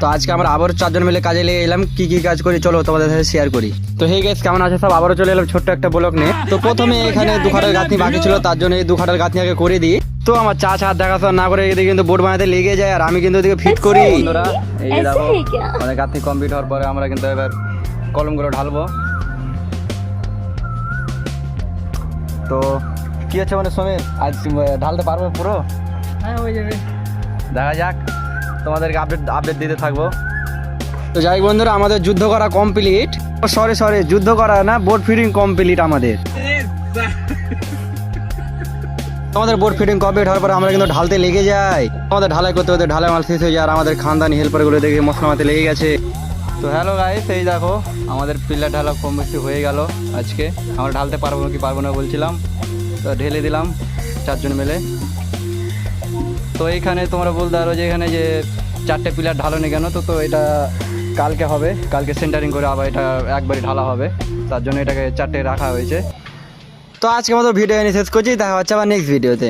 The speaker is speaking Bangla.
তো আজকে আমরা আবারও 4 জন মিলে কাজে লেগে এলাম। কি কি কাজ করি চলো তোমাদের সাথে শেয়ার করি। তো হে গাইস, কেমন আছে সব? আবারও চলে এলাম ছোট্ট একটা ব্লগ নিয়ে। তো প্রথমে এখানে 2 খাটের গাঁথনি বাকি ছিল, তার জন্য এই 2 খাটের গাঁথনি আগে করে দিই। তো আমার চাচা দেখাশোনা না করে এদিকে কিন্তু বোর্ড বানাতে লেগে যায়, আর আমি কিন্তু এদিকে ফিট করি। বন্ধুরা এই যে দেখো, আমাদের গাঁথনি কমপ্লিট হওয়ার পরে আমরা কিন্তু এবার কলমগুলো ঢালবো। তো কি আছে মানে সমীর, আজ ঢালতে পারবো পুরো? হ্যাঁ হয়ে যাবে, দেখা যাক, তোমাদেরকে আপডেট দিতে থাকবো। তো যাই বন্ধুরা, আমাদের যুদ্ধ করা কমপ্লিট। সরি যুদ্ধ করা না, বোর্ড ফিটিং কমপ্লিট আমাদের। আমাদের বোর্ড ফিটিং কমপ্লিট হওয়ার পরে আমরা কিন্তু ঢালতে লেগে যাই। আমাদের ঢালাই করতে করতে ঢালাই মাল শেষ হয়ে যায়, আর আমাদের খানদানি হেল্পারগুলো দেখে মশলা মাতে লেগে গেছে। তো হ্যালো গাইস, এই দেখো আমাদের পিলার ঢালা কম বেশি হয়ে গেল। আজকে আমরা ঢালতে পারবো কি পারবো না বলছিলাম, তো ঢেলে দিলাম 4 জন মিলে। তো এইখানে তোমরা বলতে পারো যে এখানে যে 4টে পিলার ঢালোনি কেন, তো এটা কালকে হবে, কালকে সেন্টারিং করে আবার এটা একবারই ঢালা হবে, তার জন্য এটাকে 4টে রাখা হয়েছে। তো আজকে মতো ভিডিও এনে শেষ করছি, দেখা হচ্ছে আবার নেক্সট ভিডিওতে।